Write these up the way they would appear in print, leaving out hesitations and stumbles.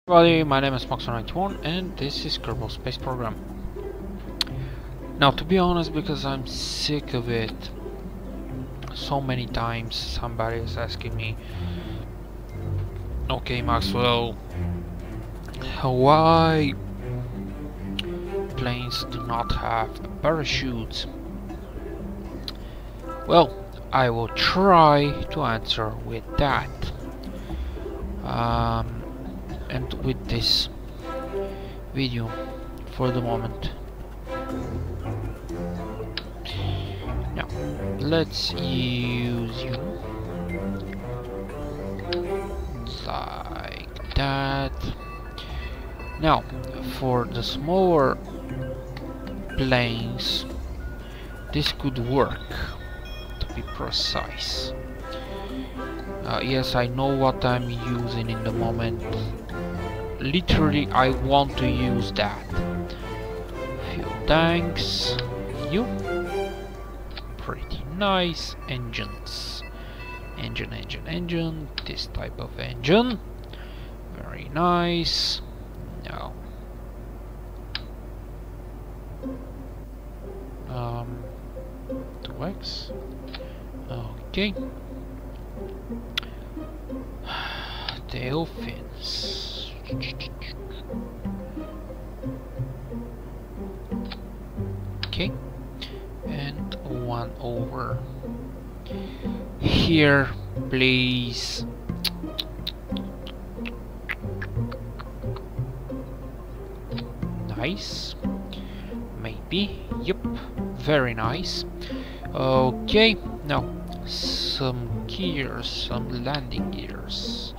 Everybody, my name is Moxo91 and this is Kerbal Space Program. Now, to be honest, because I'm sick of it, so many times somebody is asking me, okay Maxwell, why planes do not have parachutes? Well, I will try to answer with that. And with this video for the moment. Now let's use you like that. Now for the smaller planes this could work, to be precise. Yes, I know what I'm using in the moment. Literally, I want to use that. Fuel tanks, you. Pretty nice. Engines. Engine. This type of engine. Very nice. Now. 2x. Okay. Tail fins. Okay, and one over here, please. Nice. Maybe. Yep. Very nice. Okay. Now some gears, some landing gears.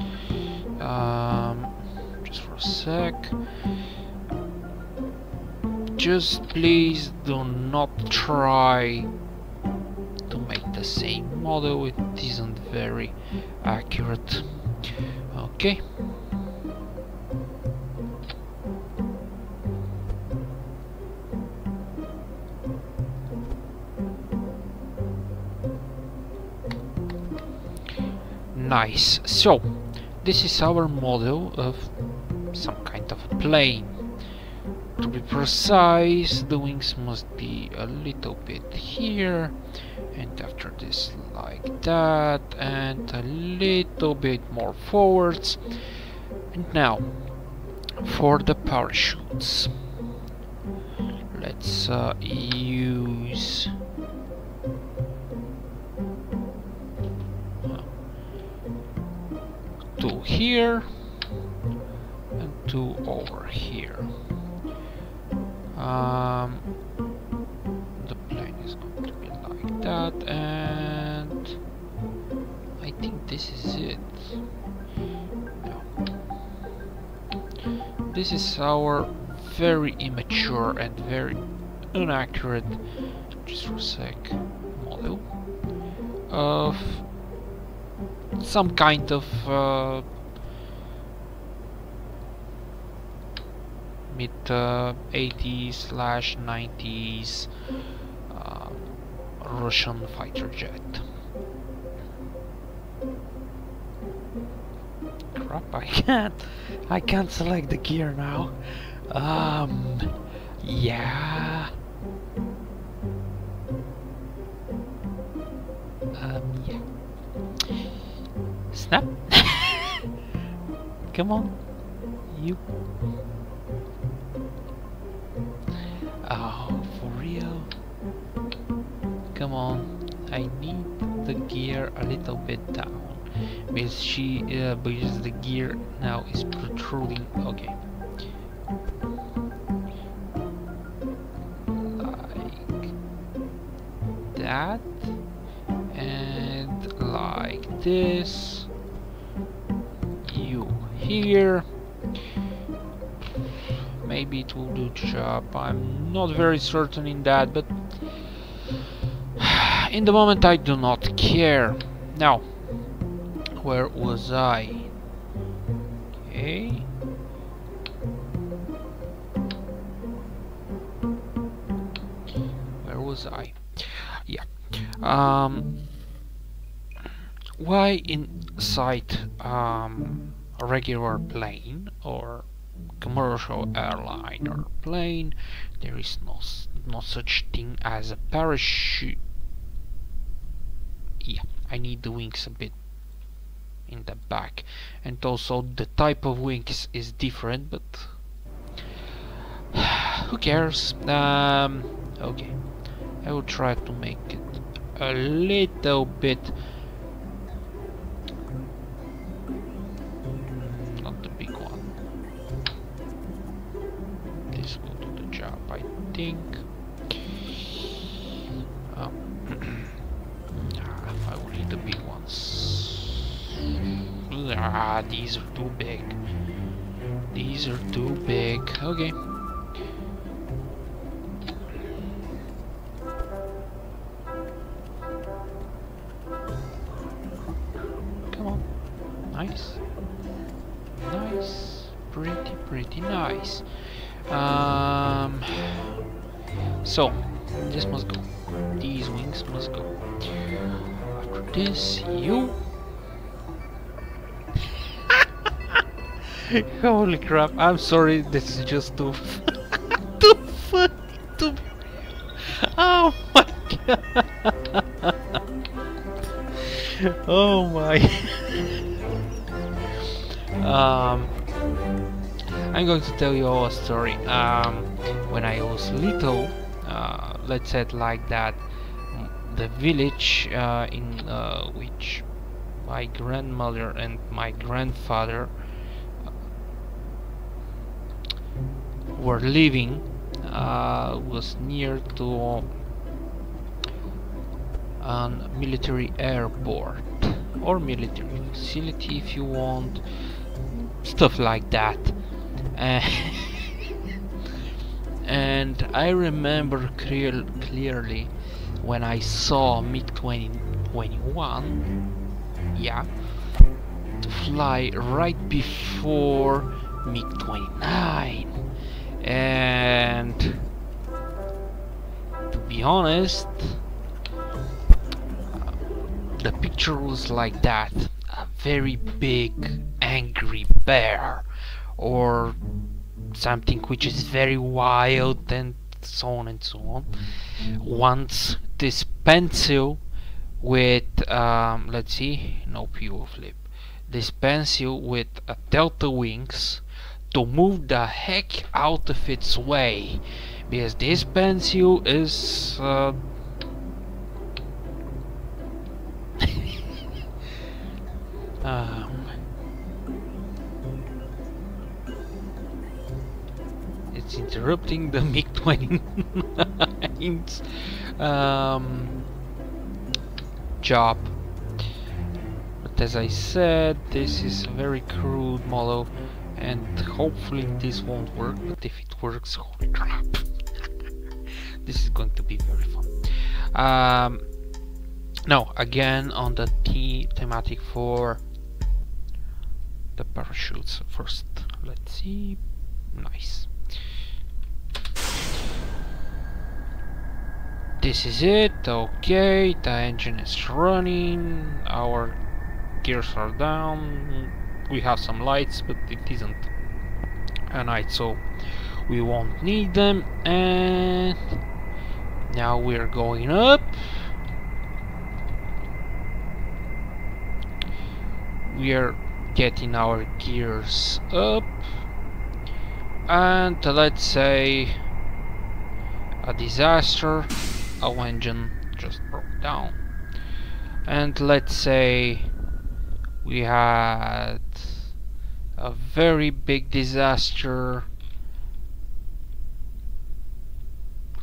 Just for a sec. Just please do not try to make the same model, it isn't very accurate. Okay. Nice. So this is our model of some kind of plane. To be precise, the wings must be a little bit here, and after this like that, and a little bit more forwards. And now for the parachutes, let's use two here and two over here. The plane is going to be like that, and I think this is it. No. This is our very immature and very inaccurate, just for a sec, model of some kind of mid 80s/90s Russian fighter jet. Crap, I can't select the gear now. Yeah. Yeah. Snap. Come on, you. Oh, for real? Come on, I need the gear a little bit down because the gear now is protruding. Okay, like that, and like this. You here. Maybe it will do the job. I'm not very certain in that, but in the moment I do not care. Now, where was I? Okay. Where was I? Yeah. Why inside a regular plane or commercial airline or plane, there is no such thing as a parachute. Yeah, I need the wings a bit in the back, and also the type of wings is different, but who cares? Okay, I will try to make it a little bit, not the big one. This will do the job, I think. I will need the big ones. Ah, these are too big. These are too big. Okay. Come on. Nice. Nice. Pretty nice. So this must go. These wings must go. After this, you. Holy crap! I'm sorry. This is just too too funny to be. Oh my god! Oh my. I'm going to tell you all a story. When I was little, let's say it like that, the village in which my grandmother and my grandfather were living was near to a military airport or military facility, if you want, stuff like that. And I remember clearly when I saw MiG-21, yeah, to fly right before MiG-29, and to be honest, the picture was like that: a very big angry bear, or something which is very wild, and so on and so on. Once this pencil with let's see, no PO flip, this pencil with a delta wings to move the heck out of its way, because this pencil is it's interrupting the MiG-29's job. But as I said, this is a very crude model, and hopefully this won't work, but if it works, holy crap. This is going to be very fun. Now, again on the thematic for the parachutes first. Let's see. Nice. This is it. Okay, the engine is running, our gears are down, we have some lights, but it isn't a night, so we won't need them. And now we're going up. We are getting our gears up, and let's say a disaster, our engine just broke down, and let's say we had a very big disaster,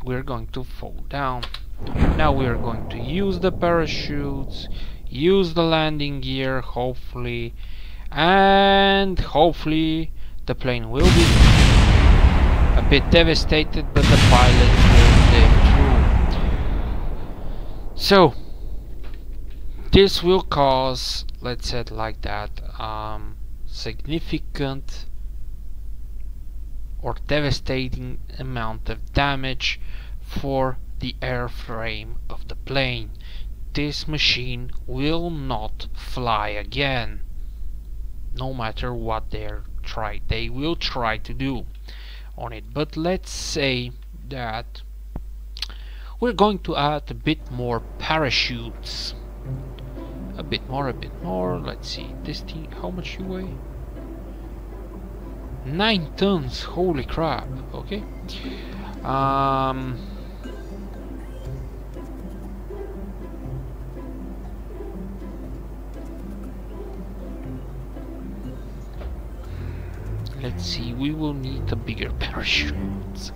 we're going to fall down. Now we are going to use the parachutes, use the landing gear, hopefully, and hopefully the plane will be a bit devastated, but the pilot will live through. So this will cause, let's say it like that, significant or devastating amount of damage for the airframe of the plane. This machine will not fly again. no matter what they will try to do on it. But let's say that we're going to add a bit more parachutes. A bit more. Let's see, this thing, how much you weigh? 9 tons, holy crap. Okay. Let's see, we will need a bigger parachute.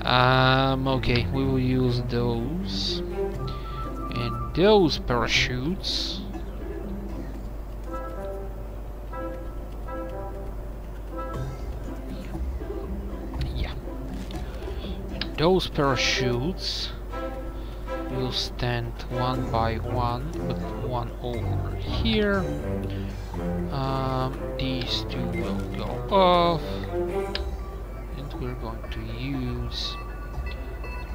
Okay, we will use those. And those parachutes, yeah, and those parachutes will stand one by one, with one over here. These two will go off, and we're going to use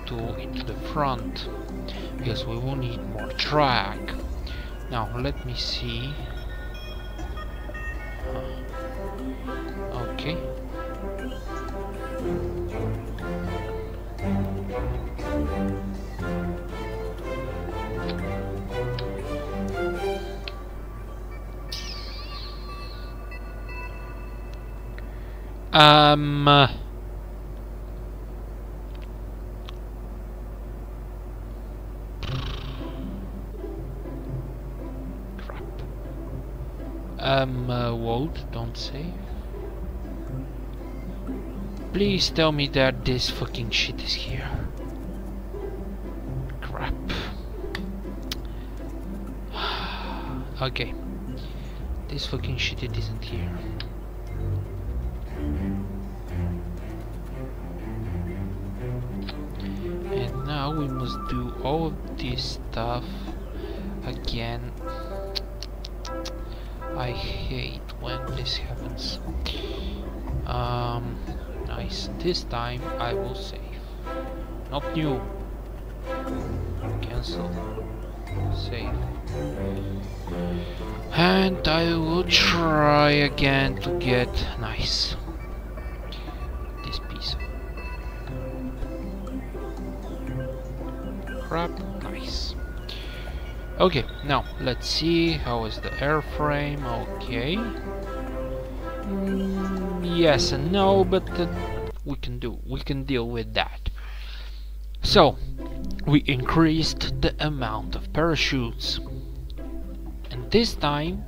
tool into the front because we will need more track. Now let me see. Okay. Whoa, don't save. Please tell me that this fucking shit is here. Crap. Okay. This fucking shit, it isn't here. And now we must do all of this stuff again. I hate when this happens. Nice. This time I will save. Not new. Cancel. Save. And I will try again to get nice. This piece of crap. Nice. Okay, now let's see how is the airframe. Okay. Yes and no, but we can deal with that. So we increased the amount of parachutes, and this time,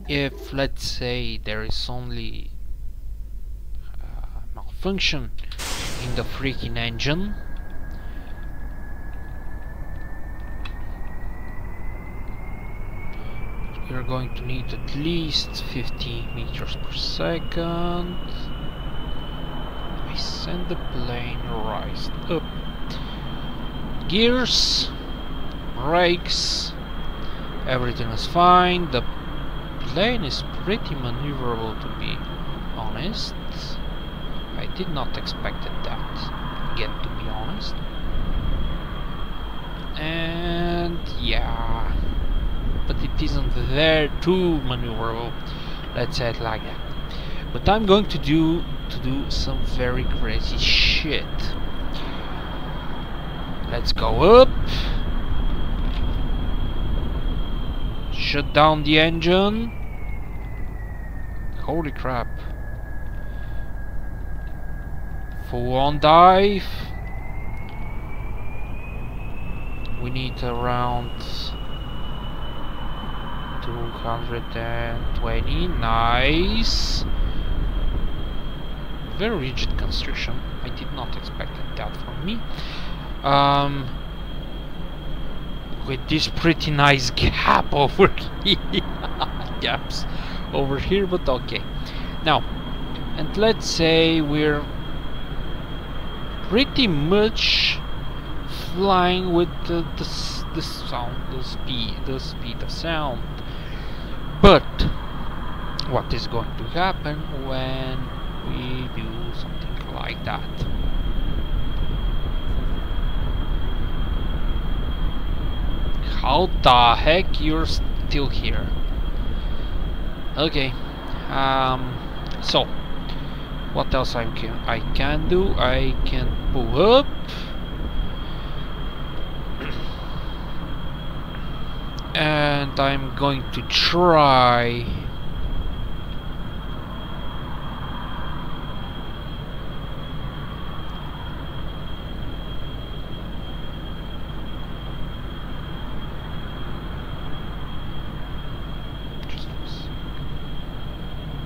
if let's say there is only malfunction in the freaking engine, we're going to need at least 50 meters per second. I send the plane right up. Gears, brakes, everything is fine. The plane is pretty maneuverable, to be honest. I did not expect that, again, to be honest. And yeah, but it isn't there too maneuverable, let's say it like that. But I'm going to do some very crazy shit. Let's go up, shut down the engine. Holy crap. Full on dive. We need around 220. Nice. Very rigid construction. I did not expect that from me. With this pretty nice gap over here. Gaps over here, but okay. Now, and let's say we're pretty much flying with the sound, the speed of sound. But what is going to happen when we do something like that? How the heck you're still here? Okay, So what else I can do? I can pull up and I'm going to try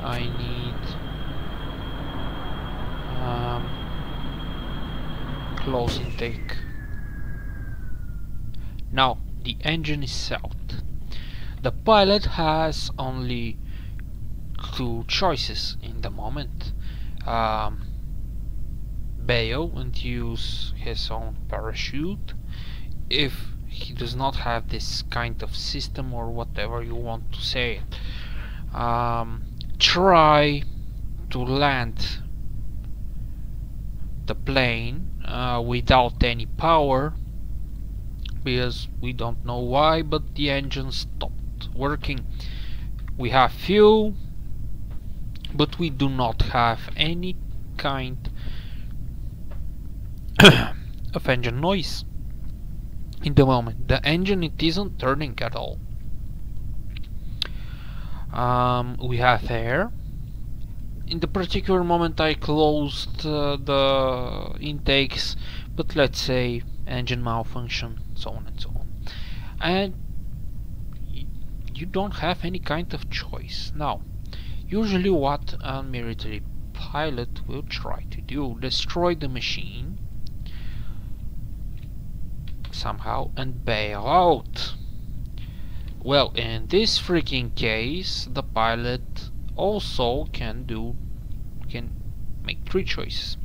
I need close intake. Now the engine is out. The pilot has only two choices in the moment. Bail and use his own parachute if he does not have this kind of system, or whatever you want to say it. Try to land the plane without any power, because we don't know why, but the engine stopped working. We have fuel, but we do not have any kind of engine noise in the moment. The engine, it isn't turning at all. We have air. In the particular moment I closed the intakes, but let's say engine malfunction, so on and so on. And you don't have any kind of choice. Now, usually what a military pilot will try to do, destroy the machine somehow and bail out. Well, in this freaking case, the pilot also can make three choices.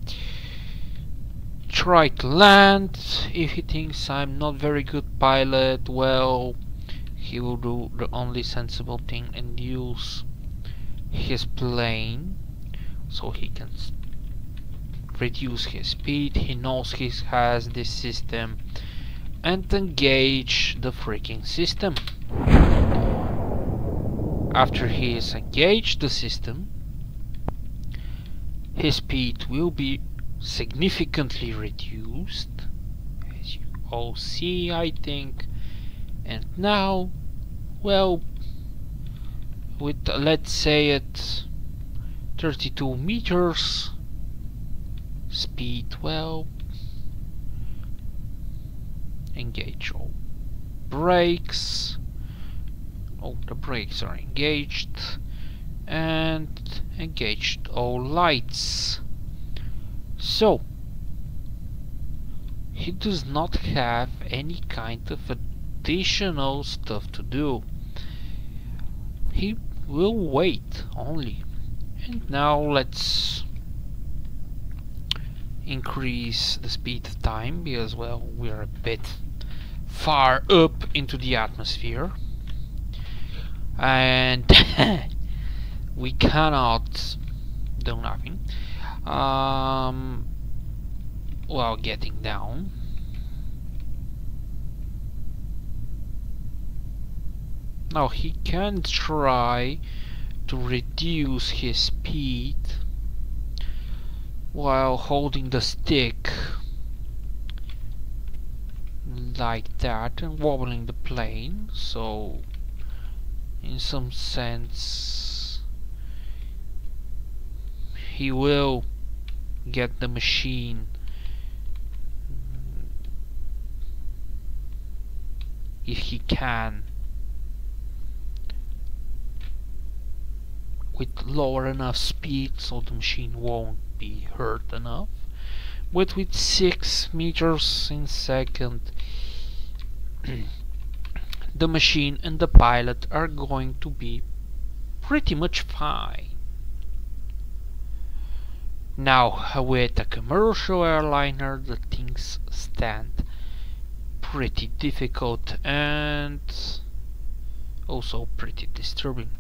Try to land. If he thinks I'm not very good pilot, well, he will do the only sensible thing and use his plane so he can reduce his speed. He knows he has this system, and engage the freaking system. After he is engaged the system, his speed will be significantly reduced, as you all see, I think. And now, well, with let's say at 32 meters speed, well, engage all brakes. Oh, the brakes are engaged, and engaged all lights. So he does not have any kind of additional stuff to do. He will wait only. And now let's increase the speed of time, because, well, we're a bit far up into the atmosphere and we cannot do nothing while getting down. Now he can try to reduce his speed while holding the stick like that and wobbling the plane, so in some sense he will get the machine if he can with lower enough speed so the machine won't be hurt enough. But with 6 meters in second the machine and the pilot are going to be pretty much fine. Now with a commercial airliner the things stand pretty difficult and also pretty disturbing.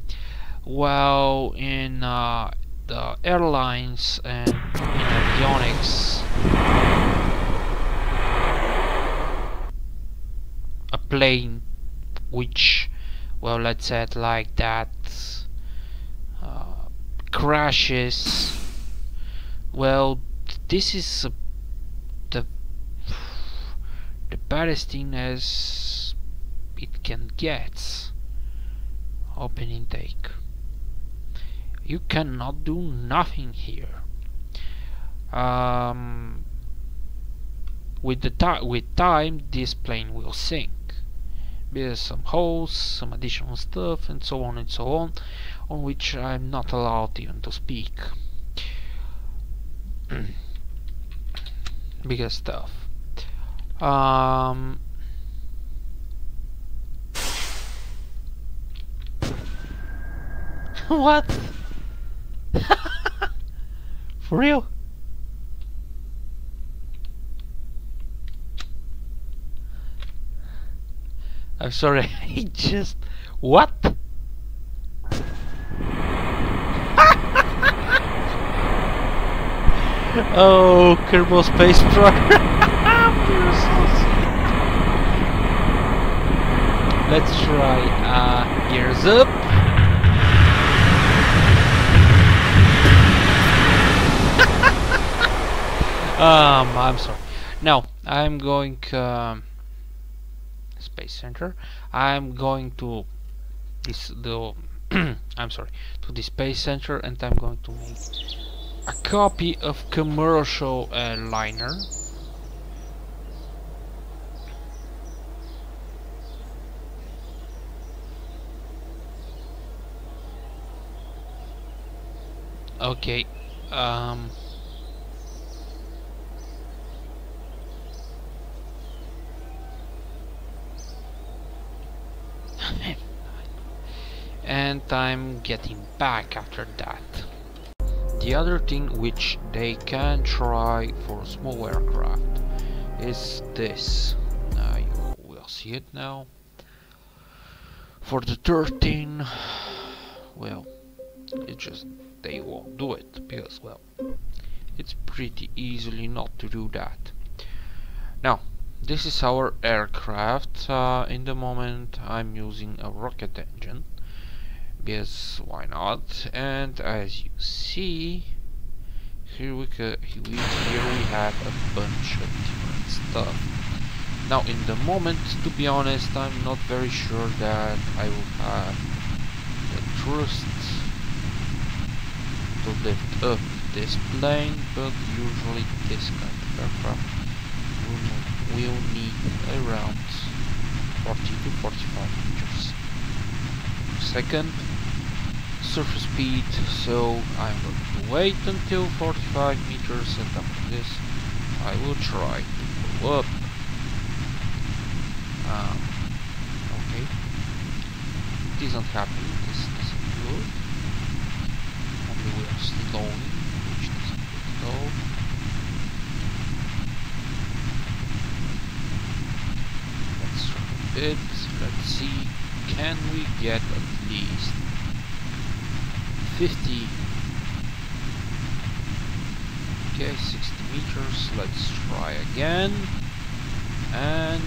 While in the airlines and in avionics, a plane which, well, let's say it like that, crashes. Well, this is the the baddest thing as it can get. Open intake. You cannot do nothing here. With time, this plane will sink. There's some holes, some additional stuff, and so on, on which I'm not allowed even to speak. Bigger stuff. What? For real? I'm sorry, I just... What? Oh, Kerbal Space Plane. You're so sweet. Let's try gears up. I'm sorry. Now, I'm going Space Center. I'm going to I'm sorry, to the Space Center, and I'm going to make a copy of commercial liner. Okay. And I'm getting back after that. The other thing which they can try for small aircraft is this. You will see it now. For the 13, well, it just they won't do it because, well, it's pretty easily not to do that. Now, this is our aircraft. In the moment, I'm using a rocket engine. Yes, why not? And as you see, here we have a bunch of different stuff. Now, in the moment, to be honest, I'm not very sure that I will have the thrust to lift up this plane, but usually this kind of aircraft will need around 40 to 45 meters per second surface speed, so I'm going to wait until 45 meters, and after this I will try to go up. Okay, it isn't happening, this isn't good, only we are slowing, which isn't good at all. Let's try a bit, let's see, can we get at least 50, okay, 60 meters, let's try again, and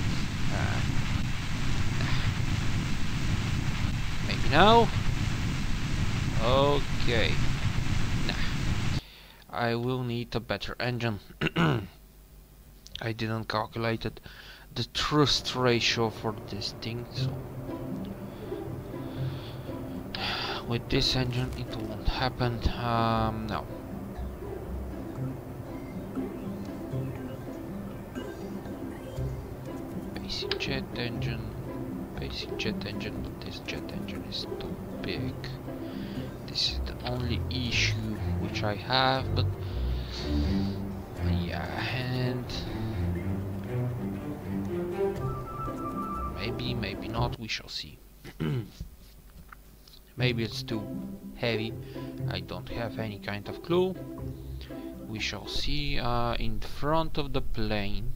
maybe now, okay, nah, I will need a better engine. I didn't calculate the thrust ratio for this thing, so with this engine it won't happen. No. Basic jet engine, but this jet engine is too big. This is the only issue which I have, but yeah, and maybe not, we shall see. Maybe it's too heavy, I don't have any kind of clue. We shall see. In front of the plane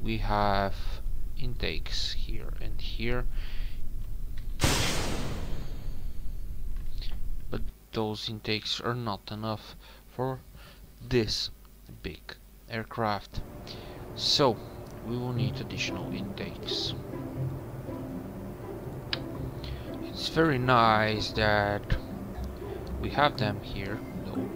we have intakes here and here, but those intakes are not enough for this big aircraft, so we will need additional intakes. It's very nice that We have them here, though.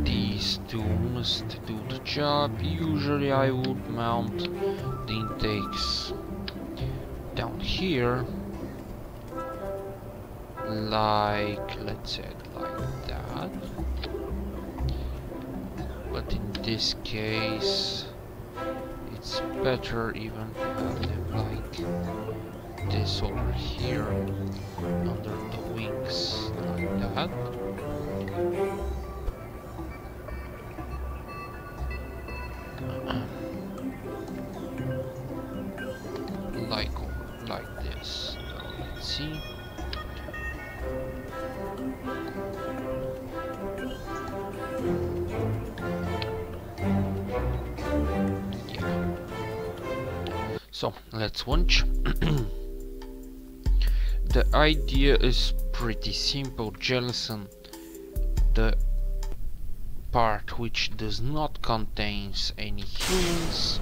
These two must do the job. Usually I would mount the intakes down here, like, let's say it like that. But in this case, it's better even to have them like this over here, under the wings, like that. Like this. Now let's see. Yeah. So let's launch. The idea is pretty simple. Jettison the part which does not contains any humans,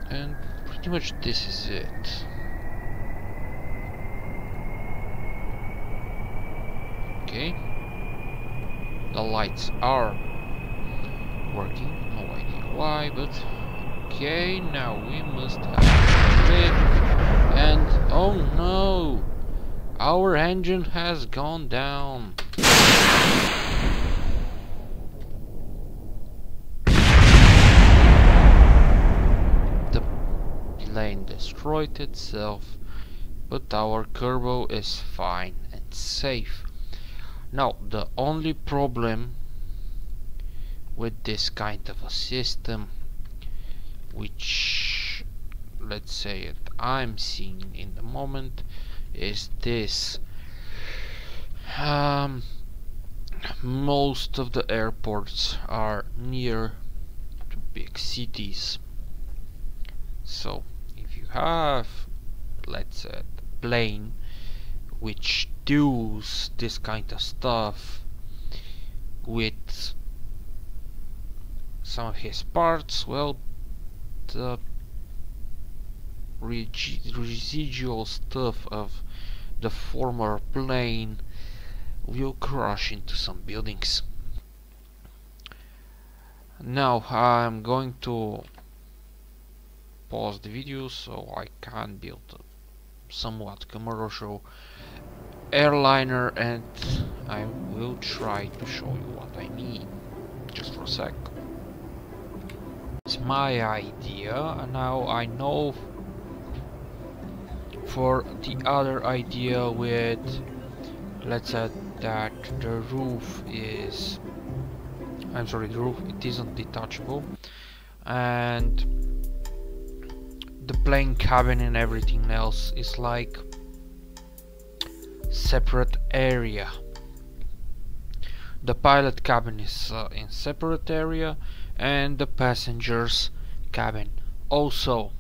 and pretty much this is it. Okay, the lights are working, no idea why, but okay, now we must have it. And oh no, our engine has gone down. The plane destroyed itself, but our Kerbal is fine and safe. Now the only problem with this kind of a system, which let's say it I'm seeing in the moment, is this. Most of the airports are near to big cities, so if you have, let's say, a plane which does this kind of stuff with some of his parts, well, the residual stuff of the former plane will crash into some buildings. Now I'm going to pause the video so I can build a somewhat commercial airliner, and I will try to show you what I mean. Just for a sec. It's my idea, and now I know for the other idea with, let's say that the roof is, I'm sorry, the roof, it isn't detachable, and the plane cabin and everything else is like separate area. The pilot cabin is in separate area, and the passengers cabin also.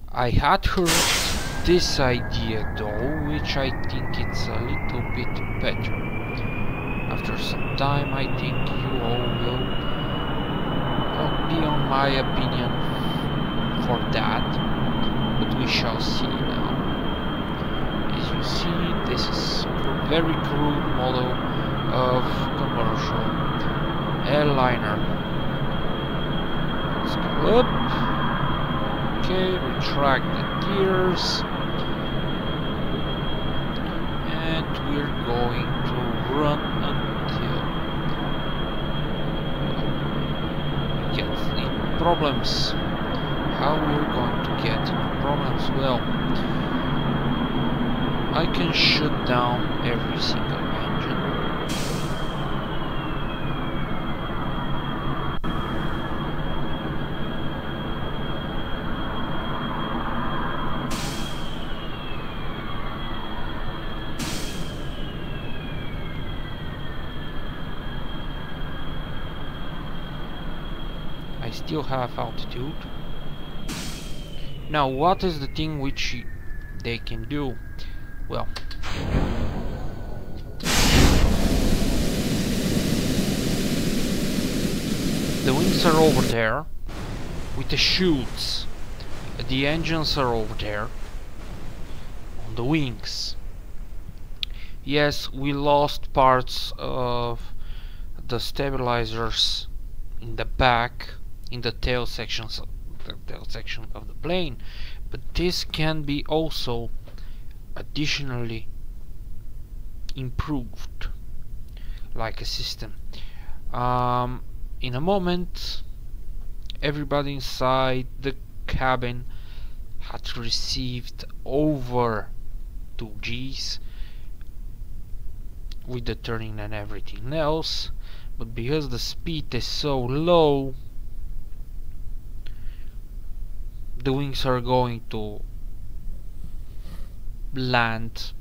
I had heard this idea though, which I think it's a little bit better. After some time I think you all will be on my opinion for that, but we shall see now. As you see, this is a very crude model of commercial airliner. Let's go up. Okay, retract the gears, and we're going to run until we get in problems. How we're going to get in problems? Well, I can shut down every single engine. I still have altitude. Now, what is the thing which they can do? Well, wings are over there with the chutes. The engines are over there on the wings. Yes, we lost parts of the stabilizers in the back, in the tail sections, the tail section of the plane, but this can be also additionally improved like a system. In a moment, everybody inside the cabin had received over 2 Gs with the turning and everything else, but because the speed is so low, the wings are going to land,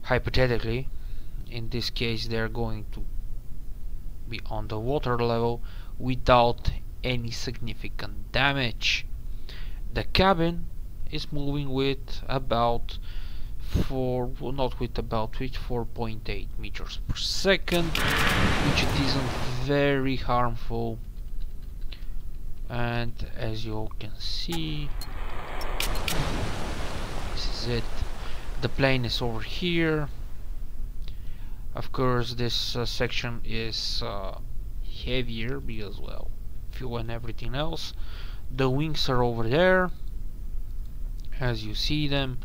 hypothetically. In this case, they're going to be on the water level without any significant damage. The cabin is moving with about 4.8 meters per second, which isn't very harmful. And as you all can see, this is it. The plane is over here. Of course, this section is heavier because, well, fuel and everything else. The wings are over there, as you see them.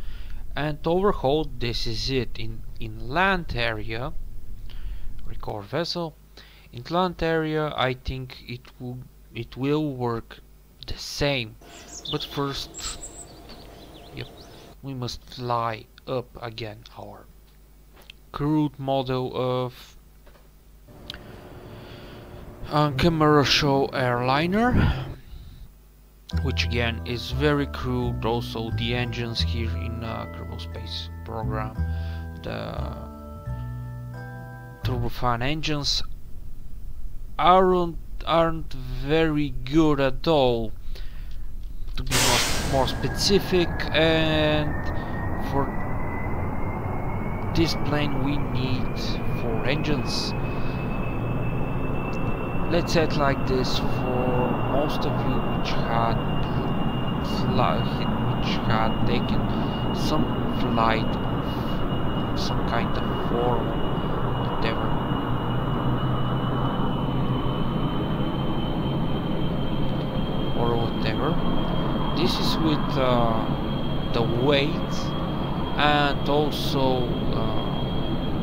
And overhaul, this is it. In land area, record vessel. In land area, I think it will work the same. But first, yep, we must fly up again our crude model of commercial airliner, which again is very crude. Also the engines here in Kerbal Space program, the turbofan engines aren't very good at all, to be more specific, and for this plane we need 4 engines. Let's say it like this: for most of you which had taken some flight of some kind of form, whatever, this is with the weight and also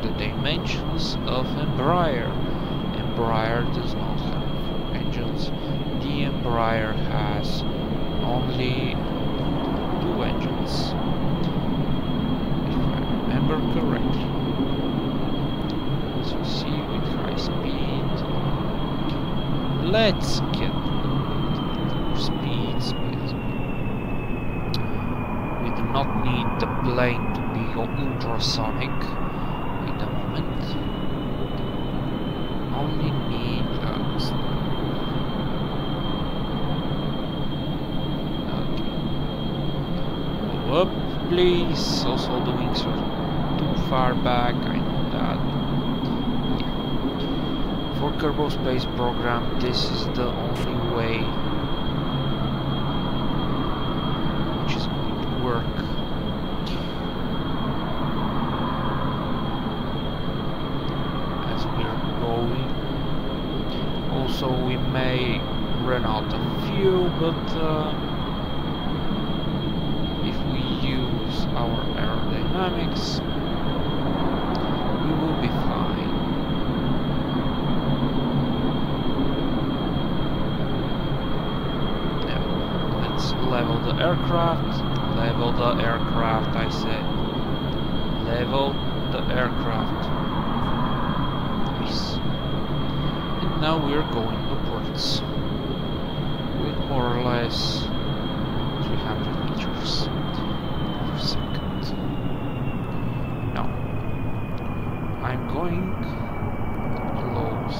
the dimensions of Embraer. Embraer does not have 4 engines. The Embraer has only 2 engines, if I remember correctly. As you see, with high speed, let's get speeds. We do not need the plane to be ultrasonic in the moment. Only need okay. Go up, please. Also, the wings are too far back. I know that. Yeah. For Kerbal Space program, this is the only way which is going to work. Also, we may run out of fuel, but if we use our aerodynamics, we will be fine. Now, let's level the aircraft. Level the aircraft, I said. Level the aircraft. Nice. Now we're going upwards with more or less 300 meters per second. Now I'm going to close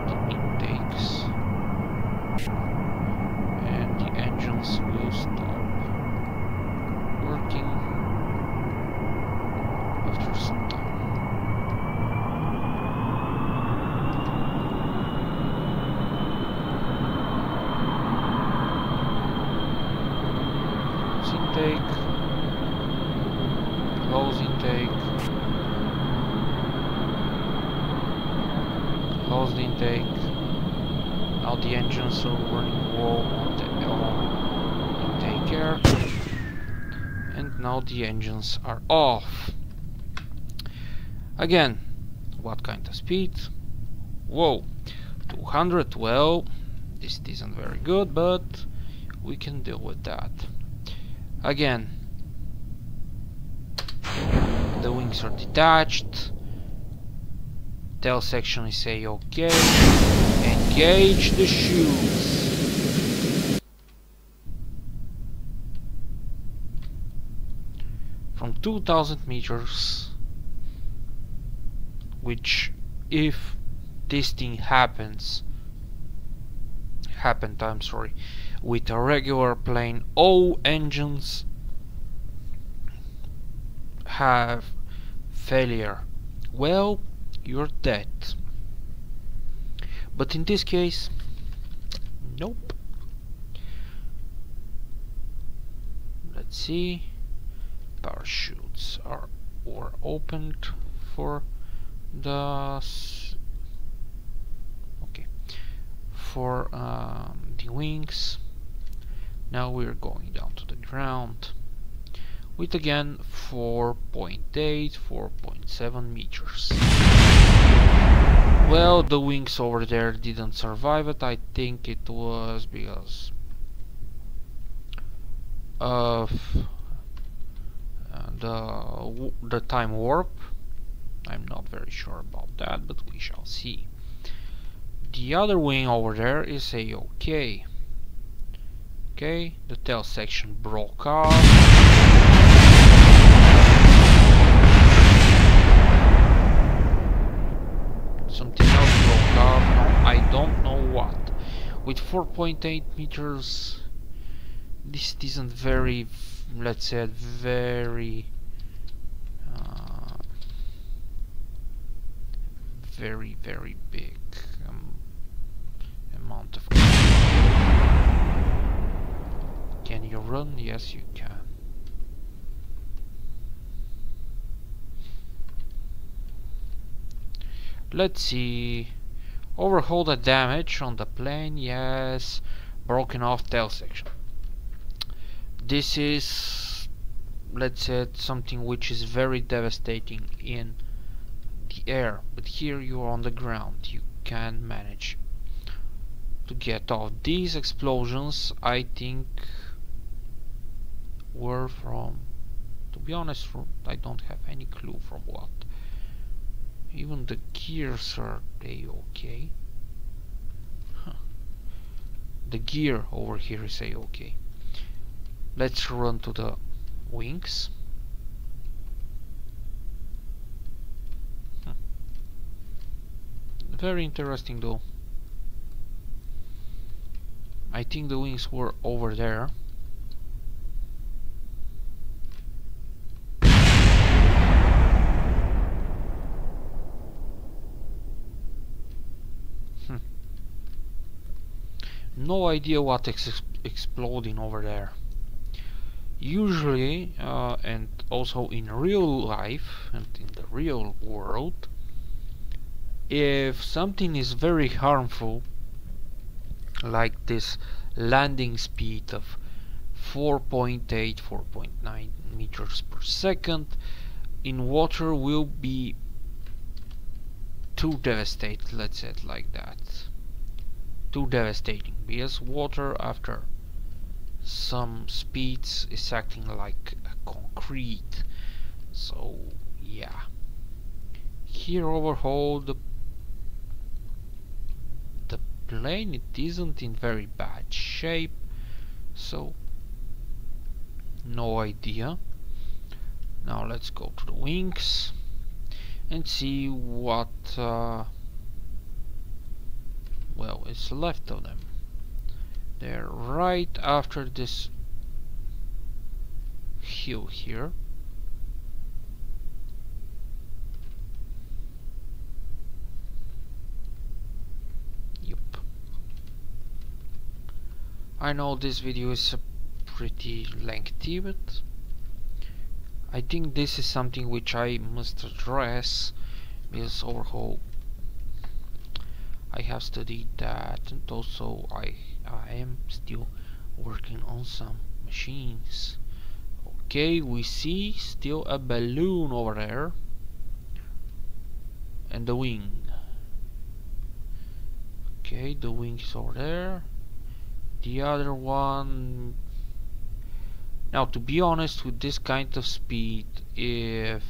the intakes and the engines will stop working after some time. intake, close intake, close the intake. Now the engines are running low on the intake air, and now the engines are off. Again, what kind of speed? Whoa, 200. Well, this isn't very good, but we can deal with that. Again, the wings are detached. Tail section is A-OK. Engage the chutes. From 2000 meters, which if this thing happened, I'm sorry, with a regular plane, all engines have failure. Well, you're dead. But in this case, nope. Let's see. Parachutes were opened for the the wings. Now we're going down to the ground with again 4.8, 4.7 meters. Well, the wings over there didn't survive it. I think it was because of the time warp. I'm not very sure about that, but we shall see. The other wing over there is A-OK. Okay, the tail section broke off. Something else broke off. No, I don't know what. With 4.8 meters, this isn't very, let's say, very very big amount of. Can you run? Yes, you can. Let's see. Overhaul the damage on the plane. Yes. Broken off tail section. This is, let's say, something which is very devastating in the air, but here you are on the ground. You can manage to get off. These explosions, I think, were from, to be honest, I don't have any clue from what. Even the gears are A-OK. Huh. The gear over here is A-OK. Let's run to the wings. Very interesting though. I think the wings were over there. No idea what exploding over there. Usually, and also in real life and in the real world, if something is very harmful, like this landing speed of 4.8, 4.9 meters per second, in water will be too devastating, let's say it like that. Too devastating, because water after some speeds is acting like a concrete. So yeah, here overhaul the plane. It isn't in very bad shape, so no idea. Now let's go to the wings and see what well is left of them. They're right after this hill here. Yep. I know this video is pretty lengthy, but I think this is something which I must address, because overhaul I have studied that, and also I am still working on some machines. Okay, we see still a balloon over there and the wing. Okay, the wing is over there. The other one. Now, to be honest, with this kind of speed, if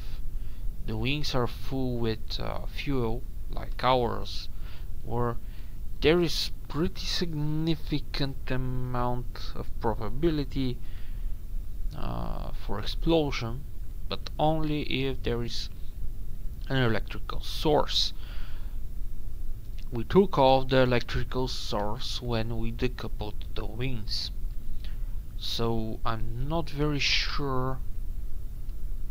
the wings are full with fuel, like ours, or there is pretty significant amount of probability for explosion, but only if there is an electrical source. We took off the electrical source when we decoupled the wings, so I'm not very sure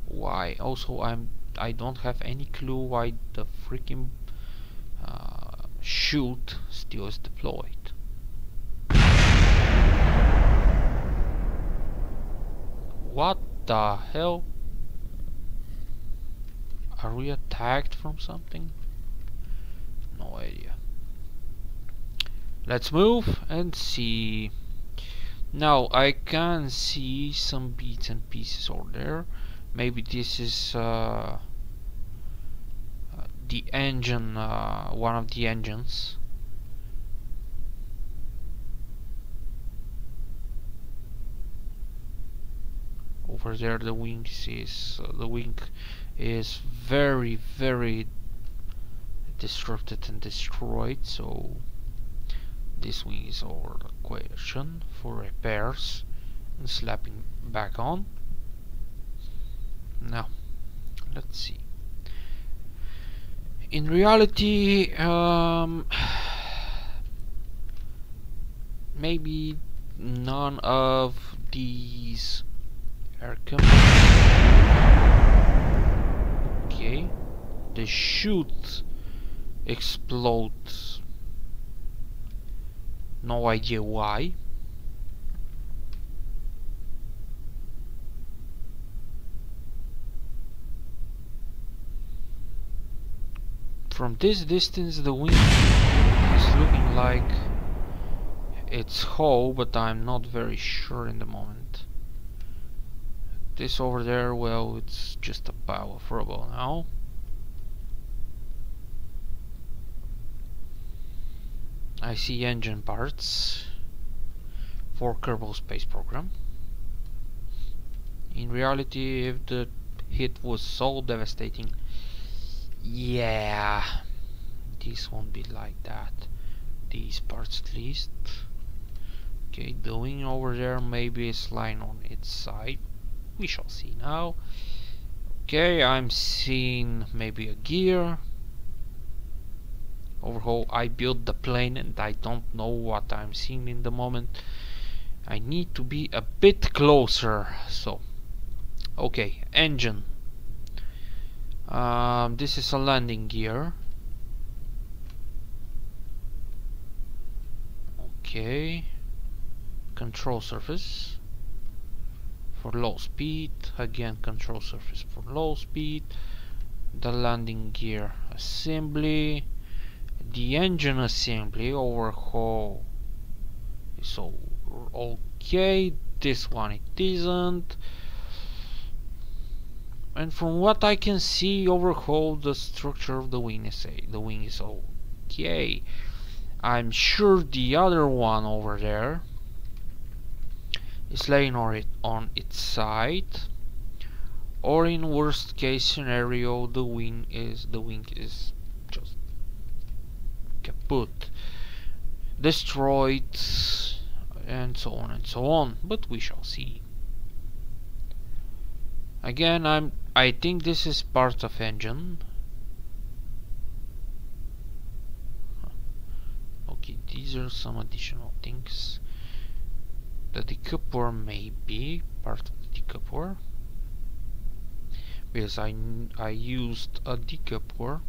why. Also, I don't have any clue why the freaking chute still is deployed. What the hell? Are we attacked from something? No idea. Let's move and see. Now I can see some bits and pieces over there. Maybe this is the engine, one of the engines. Over there, the wing is very disrupted and destroyed. So this wing is over the question for repairs and slapping back on. Now, let's see. In reality, maybe none of these are coming. Okay, the chute explodes. No idea why. From this distance, the wing is looking like it's whole, but I'm not very sure in the moment. This over there, well, it's just a pile of rubble now. I see engine parts for Kerbal Space Program. In reality, if the hit was so devastating, yeah, this won't be like that. These parts at least. Okay, the wing over there maybe is lying on its side. We shall see now. Okay, I'm seeing maybe a gear. Overhaul, I built the plane and I don't know what I'm seeing in the moment. I need to be a bit closer. So, okay, engine. This is a landing gear. Okay, control surface for low speed. Again, control surface for low speed. The landing gear assembly. The engine assembly overhaul is okay. This one it isn't. And from what I can see, overhaul the structure of the wing is okay. I'm sure the other one over there is laying on its side, or in worst case scenario, the wing is just kaput, destroyed, and so on and so on. But we shall see. Again, I think this is part of engine. Okay, these are some additional things. The decoupler may be part of the decoupler, because I used a decoupler.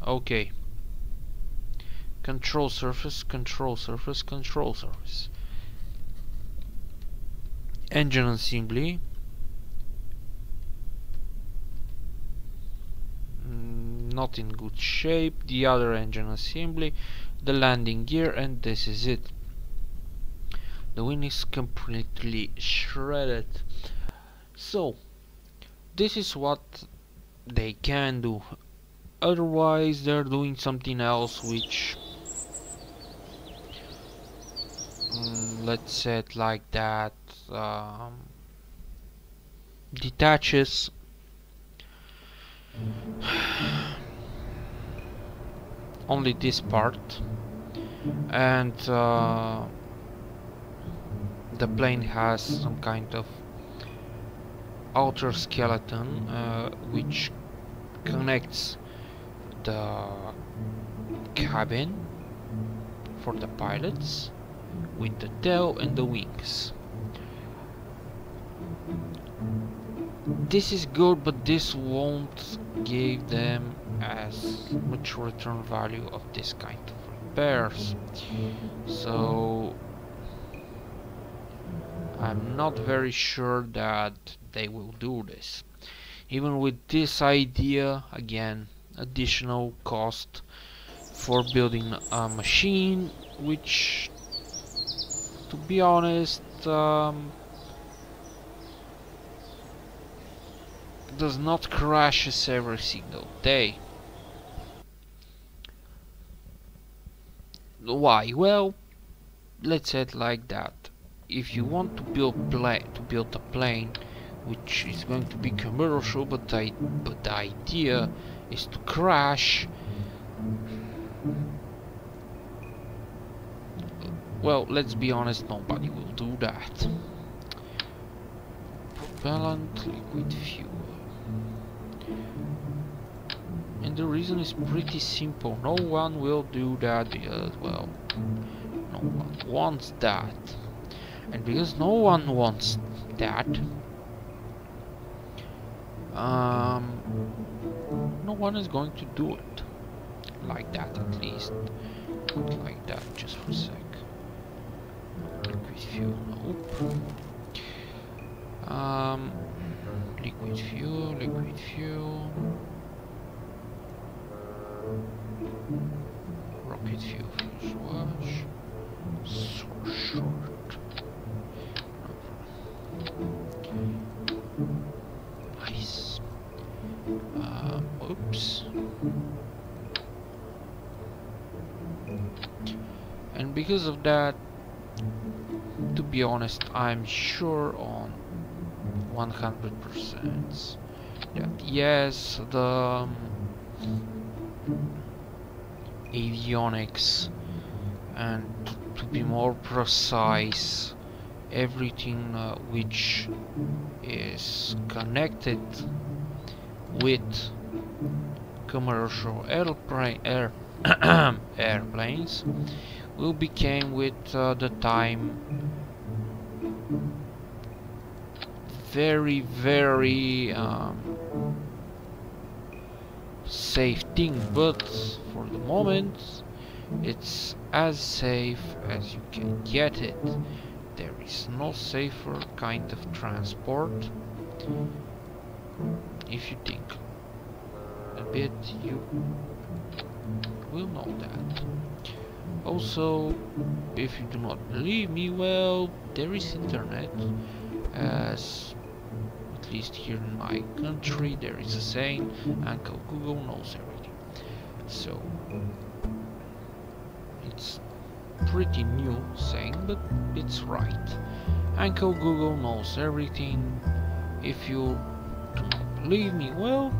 Okay. Control surface, control surface, control surface. Engine assembly. Not in good shape. The other engine assembly, the landing gear, and this is it. The wing is completely shredded. So this is what they can do. Otherwise they're doing something else which, let's say it like that, detaches only this part, and the plane has some kind of outer skeleton which connects the cabin for the pilots with the tail and the wings. This is good, but this won't give them as much return value of this kind of repairs. So I'm not very sure that they will do this. Even with this idea, again, additional cost for building a machine, which, to be honest, does not crashes every single day. Why? Well, let's say it like that. If you want to build a plane which is going to be commercial, but the idea is to crash, well, let's be honest, nobody will do that. Propellant, liquid fuel. And the reason is pretty simple. No one will do that because, well, no one wants that. And because no one wants that, no one is going to do it. Like that, at least. Not like that, just for a sec. Liquid fuel, nope. Liquid fuel, liquid fuel. Rocket fuel, wash. So short. Nice. Oops. And because of that, to be honest, I'm sure on 100% that yes, the avionics, and to be more precise, everything which is connected with commercial airplanes will become with the time very safe thing, but for the moment it's as safe as you can get it. There is no safer kind of transport. If you think a bit, you will know that. Also, if you do not believe me, well, there is internet, as at least here in my country there is a saying, Uncle Google knows everything. So it's pretty new saying, but it's right. Uncle Google knows everything. If you do not believe me, well,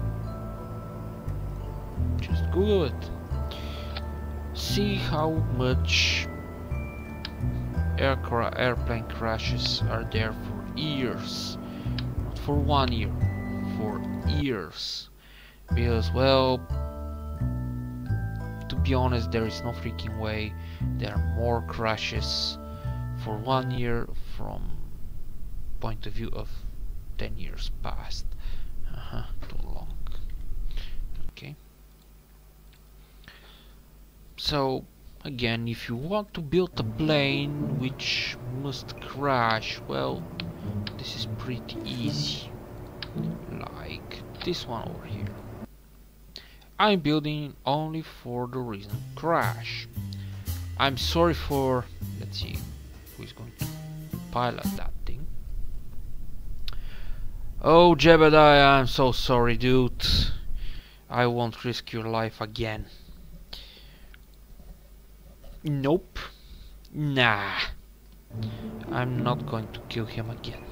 just Google it. See how much airplane crashes are there for years. Not for 1 year, for years. Because, well, to be honest, there is no freaking way there are more crashes for 1 year from point of view of 10 years past. Too long. Okay. So again, if you want to build a plane which must crash, well, this is pretty easy. Like this one over here. I'm building only for the reason crash. I'm sorry for, let's see, who is going to pilot that thing. Oh, Jebediah, I'm so sorry, dude. I won't risk your life again. Nope. Nah. I'm not going to kill him again.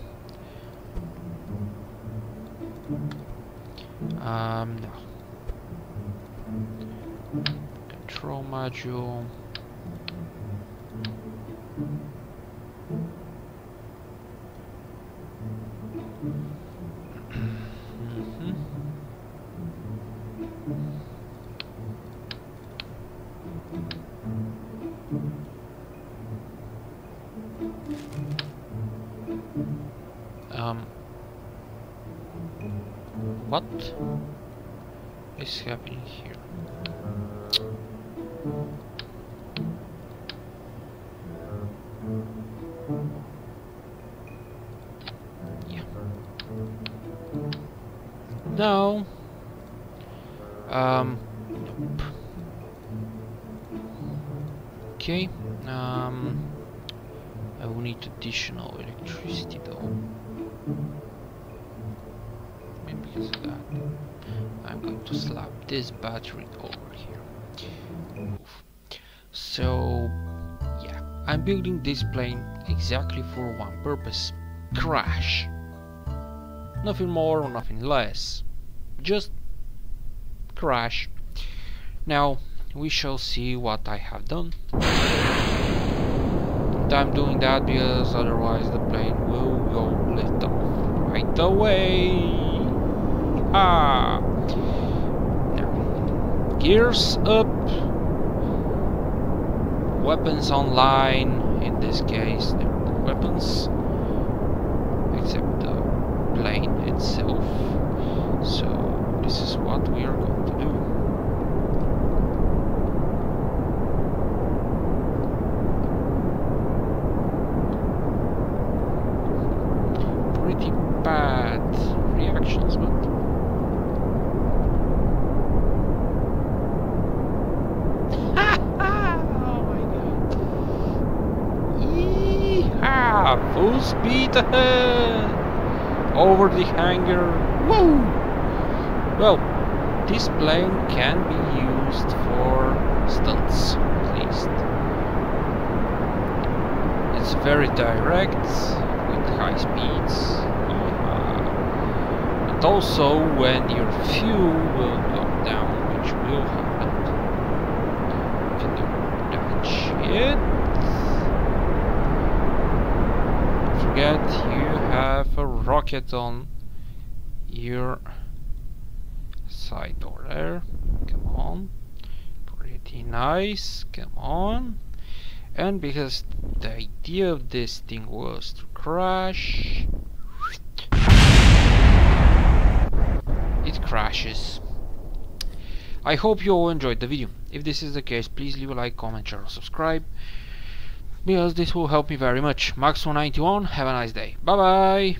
No. Control module. What is happening here? Yeah. No. Nope. Okay. I will need additional electricity though. And because of that, I'm going to slap this battery over here. Move. So, yeah, I'm building this plane exactly for one purpose: crash. Nothing more or nothing less. Just crash. Now, we shall see what I have done. And I'm doing that because otherwise the plane will go lift off right away. Ah! Now, gears up, weapons online. In this case, they're the weapons, except the plane itself. So, this is what we are going to do. Pretty bad reactions, but full speed ahead over the hangar. Woo! Well, this plane can be used for stunts, at least. It's very direct with high speeds. And also when your fuel will go down, which will happen. Can you dodge it? You have a rocket on your side door there. Come on, pretty nice. Come on. And because the idea of this thing was to crash, it crashes. I hope you all enjoyed the video. If this is the case, please leave a like, comment, share, or subscribe, because this will help me very much. Max191, have a nice day. Bye bye.